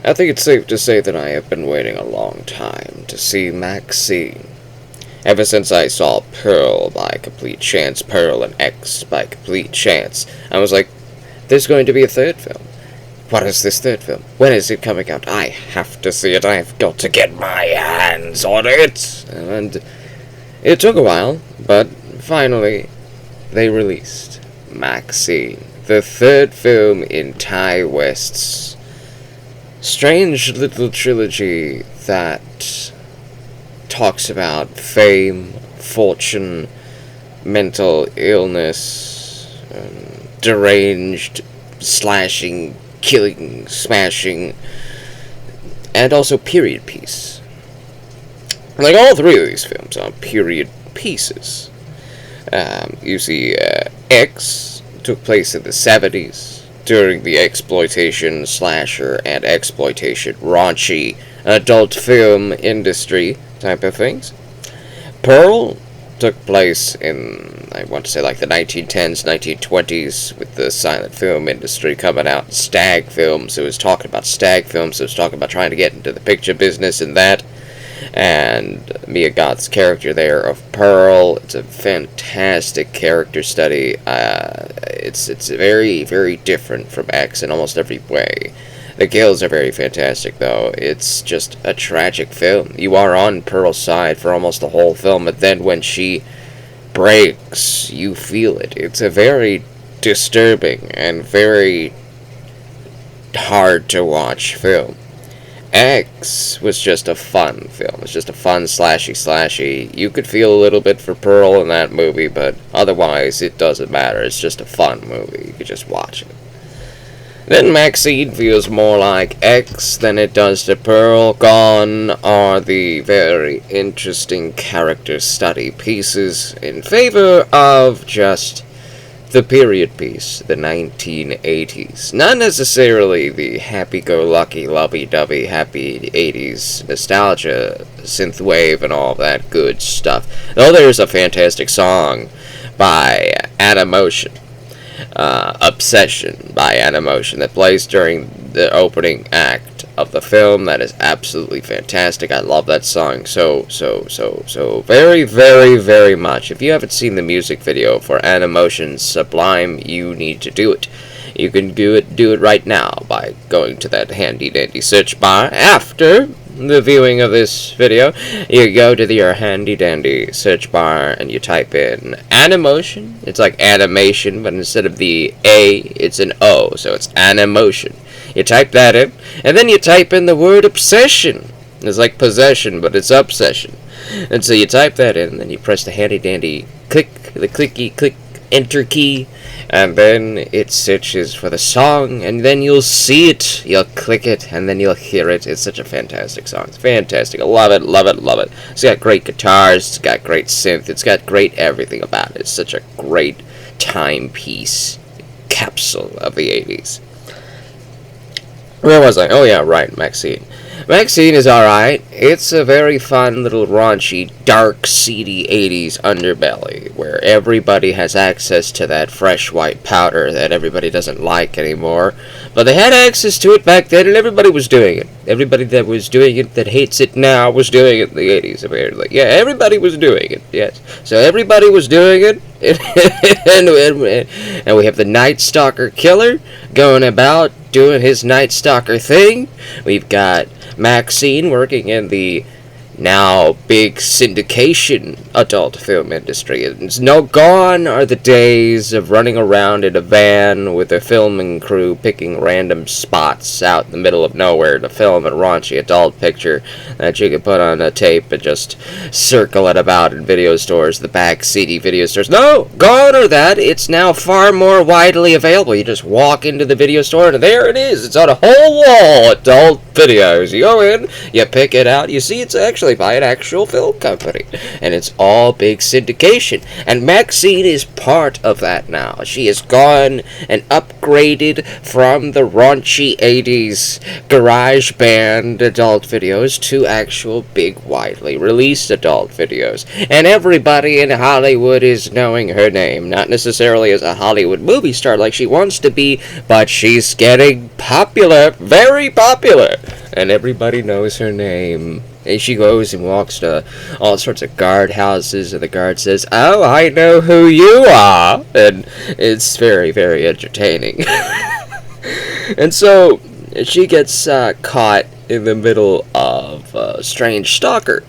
I think it's safe to say that I have been waiting a long time to see Maxxxine. Ever since I saw Pearl by complete chance, Pearl and X by complete chance, I was like, there's going to be a third film. What is this third film? When is it coming out? I have to see it. I've got to get my hands on it. And it took a while, but finally they released Maxxxine, the third film in Ty West's strange little trilogy that talks about fame, fortune, mental illness, deranged, slashing, killing, smashing, and also period piece. Like, all three of these films are period pieces. You see, X took place in the 70s, during the exploitation, slasher, and exploitation, raunchy, adult film industry type of things. Pearl took place in, I want to say, like the 1910s, 1920s, with the silent film industry coming out. Stag films, it was talking about stag films, it was talking about trying to get into the picture business and that. And Mia Goth's character there of Pearl, it's a fantastic character study. It's very, very different from X in almost every way. The kills are very fantastic, though. It's just a tragic film. You are on Pearl's side for almost the whole film, but then when she breaks, you feel it. It's a very disturbing and very hard to watch film. X was just a fun film. It's just a fun slashy. You could feel a little bit for Pearl in that movie, but otherwise it doesn't matter. It's just a fun movie. You could just watch it. Then Maxxxine feels more like X than it does to Pearl. Gone are the very interesting character study pieces in favor of just the period piece, the 1980s. Not necessarily the happy-go-lucky, lovey-dovey, happy 80s nostalgia, synthwave, and all that good stuff. Though there's a fantastic song by Animotion, Obsession by Animotion, that plays during the opening act of the film. That is absolutely fantastic. I love that song so very, very, very much. If you haven't seen the music video for Animotion's Sublime, you need to do it. You can do it right now by going to that handy dandy search bar after the viewing of this video. You go to your handy dandy search bar and you type in Animotion. It's like animation, but instead of the A, it's an O, so it's Animotion. You type that in, and then you type in the word obsession. It's like possession, but it's obsession. And so you type that in, and then you press the handy dandy click enter key, and then it searches for the song, and then you'll see it. You'll click it, and then you'll hear it. It's such a fantastic song. It's fantastic. I love it, love it, love it. It's got great guitars. It's got great synth. It's got great everything about it. It's such a great timepiece capsule of the 80s. Where was I? Oh yeah, right, Maxxxine. Maxxxine is alright. It's a very fun little raunchy, dark, seedy 80s underbelly, where everybody has access to that fresh white powder that everybody doesn't like anymore. But they had access to it back then, and everybody was doing it. Everybody that was doing it, that hates it now, was doing it in the 80s, apparently. Yeah, everybody was doing it, yes. So everybody was doing it, and we have the Night Stalker killer going about doing his Night Stalker thing. We've got Maxxxine working in the now big syndication adult film industry. It's no gone are the days of running around in a van with a filming crew picking random spots out in the middle of nowhere to film a raunchy adult picture that you can put on a tape and just circle it about in video stores, the back seedy video stores. No, gone are that. It's now far more widely available. You just walk into the video store and there it is. It's on a whole wall, adult videos. You go in, you pick it out, you see it's actually by an actual film company, and it's all big syndication, and Maxxxine is part of that now. She has gone and upgraded from the raunchy 80s garage band adult videos to actual big widely released adult videos, and everybody in Hollywood is knowing her name, not necessarily as a Hollywood movie star like she wants to be, but she's getting popular, very popular. and everybody knows her name. And she goes and walks to all sorts of guard houses, and the guard says, "Oh, I know who you are!" And it's very, very entertaining. And so, she gets caught in the middle of a strange stalker.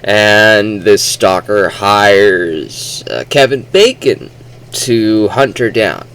And this stalker hires Kevin Bacon to hunt her down.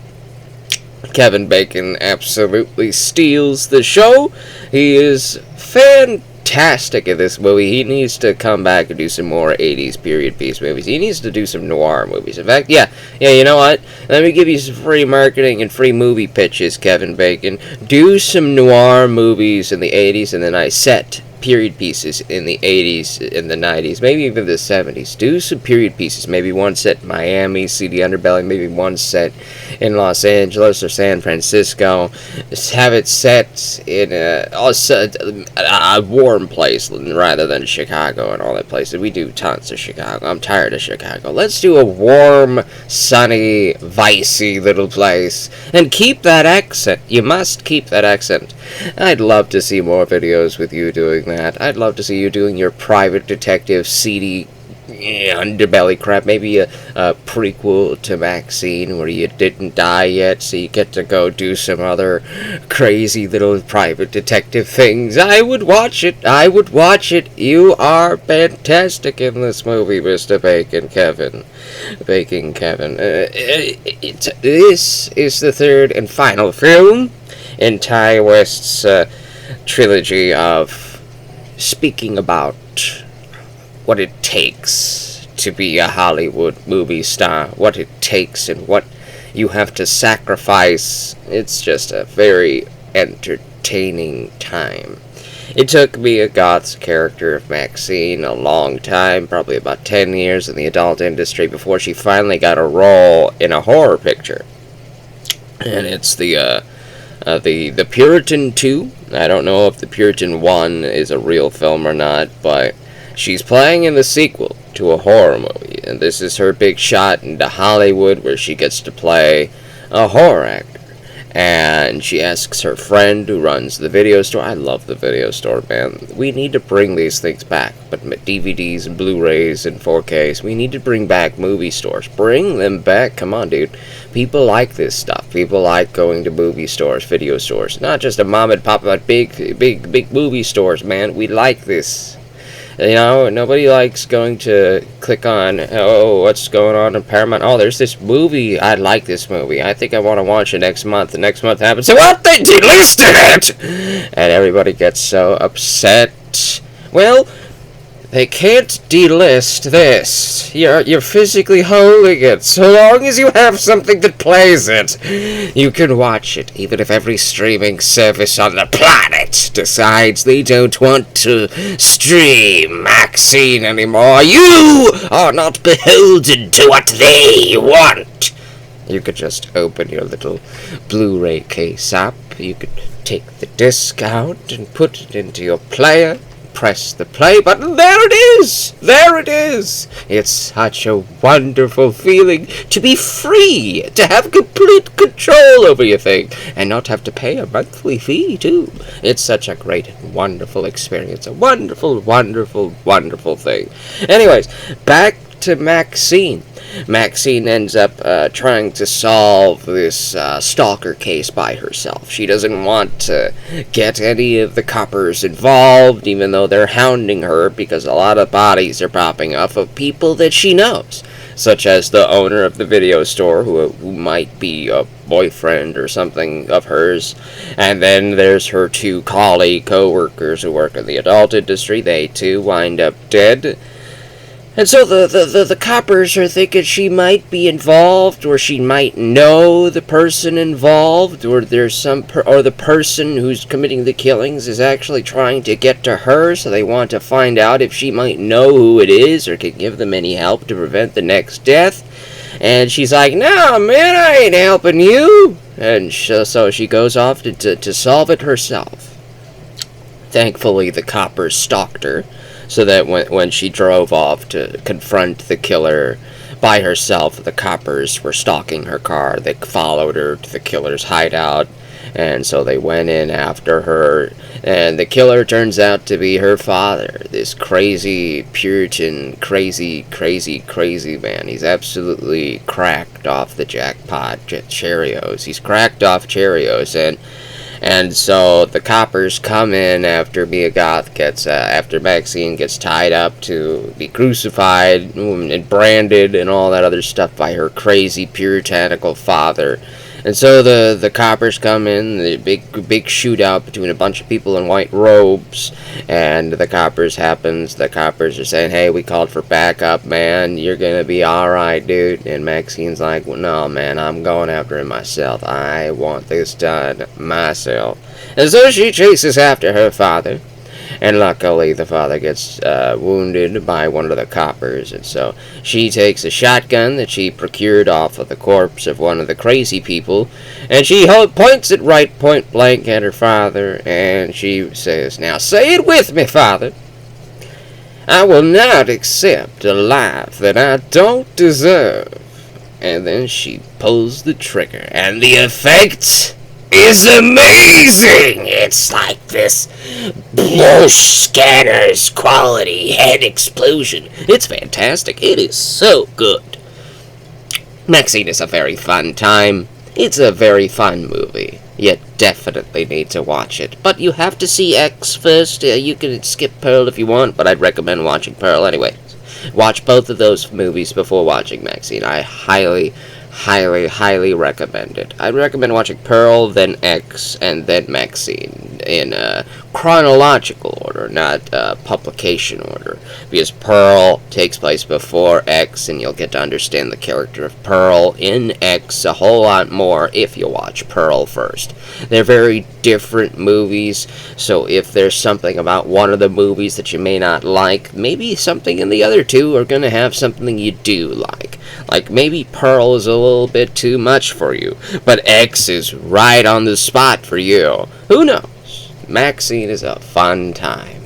Kevin Bacon absolutely steals the show. He is fantastic in this movie. He needs to come back and do some more 80s period piece movies. He needs to do some noir movies. In fact, yeah, you know what? Let me give you some free marketing and free movie pitches, Kevin Bacon. Do some noir movies in the 80s, and then I set period pieces in the 80s, in the 90s, maybe even the 70s. Do some period pieces, maybe one set in Miami, see the underbelly, maybe one set in Los Angeles or San Francisco. Just have it set in a warm place rather than Chicago and all that places. We do tons of Chicago. I'm tired of Chicago. Let's do a warm, sunny, vicey little place and keep that accent. You must keep that accent. I'd love to see more videos with you doing that. I'd love to see you doing your private detective, seedy, underbelly crap. Maybe a prequel to Maxxxine where you didn't die yet, so you get to go do some other crazy little private detective things. I would watch it. I would watch it. You are fantastic in this movie, Mr. Bacon Kevin. Bacon Kevin. This is the third and final film in Ty West's trilogy of speaking about what it takes to be a Hollywood movie star, what it takes and what you have to sacrifice. It's just a very entertaining time. It took me, a goth's character of Maxxxine, a long time, probably about 10 years in the adult industry, before she finally got a role in a horror picture. And it's the Puritan 2. I don't know if the Puritan 1 is a real film or not, but she's playing in the sequel to a horror movie, and this is her big shot into Hollywood where she gets to play a horror actor. And she asks her friend who runs the video store. I love the video store, man. We need to bring these things back, but DVDs and Blu-rays and 4Ks, we need to bring back movie stores. Bring them back. Come on, dude. People like this stuff. People like going to movie stores, video stores. Not just a mom and pop, but big movie stores, man. We like this. You know, nobody likes going to click on, oh, what's going on in Paramount? Oh, there's this movie. I like this movie. I think I want to watch it next month. The next month happens. So what? They delisted it! And everybody gets so upset. Well, they can't delist this. You're physically holding it. So long as you have something that plays it, you can watch it, even if every streaming service on the planet decides they don't want to stream Maxxxine anymore. You are not beholden to what they want. You could just open your little Blu-ray case up. You could take the disc out and put it into your player. Press the play button. There it is! There it is! It's such a wonderful feeling to be free, to have complete control over your thing, and not have to pay a monthly fee, too. It's such a great and wonderful experience. A wonderful, wonderful, wonderful thing. Anyways, back to Maxxxine. Maxxxine ends up trying to solve this stalker case by herself. She doesn't want to get any of the coppers involved, even though they're hounding her, because a lot of bodies are popping up of people that she knows, such as the owner of the video store, who might be a boyfriend or something of hers. And then there's her two co-workers who work in the adult industry. They too wind up dead. And so the coppers are thinking she might be involved, or she might know the person involved, or there's or the person who's committing the killings is actually trying to get to her, so they want to find out if she might know who it is, or can give them any help to prevent the next death. And she's like, "No, man, I ain't helping you." And so she goes off to solve it herself. Thankfully, the coppers stalked her, so that when she drove off to confront the killer by herself, the coppers were stalking her car. They followed her to the killer's hideout, And so they went in after her, and the killer turns out to be her father, this crazy Puritan, crazy man. He's absolutely cracked off the jackpot Cheerios. He's cracked off Cheerios, and so the coppers come in after Mia Goth gets, after Maxxxine gets tied up to be crucified and branded and all that other stuff by her crazy puritanical father. And so the coppers come in, the big shootout between a bunch of people in white robes, and the coppers are saying, hey, we called for backup, man, you're gonna be alright, dude. And Maxxine's like, well, no, man, I'm going after him myself. I want this done myself. And so she chases after her father. And luckily, the father gets wounded by one of the coppers, and so she takes a shotgun that she procured off of the corpse of one of the crazy people, and she points it right point blank at her father, and she says, now say it with me, father. I will not accept a life that I don't deserve. And then she pulls the trigger, and the effect is amazing. It's like this Blush Scanners quality head explosion. It's fantastic. It is so good. Maxxxine is a very fun time. It's a very fun movie. You definitely need to watch it. But you have to see X first. You can skip Pearl if you want, but I'd recommend watching Pearl anyway. Watch both of those movies before watching Maxxxine. I highly recommend it. I'd recommend watching Pearl, then X, and then Maxxxine in chronological order, not publication order, because Pearl takes place before X, and you'll get to understand the character of Pearl in X a whole lot more if you watch Pearl first. They're very different movies, so if there's something about one of the movies that you may not like, maybe something in the other two are going to have something you do like. Like, maybe Pearl is a little bit too much for you, but X is right on the spot for you. Who knows? Maxxxine is a fun time.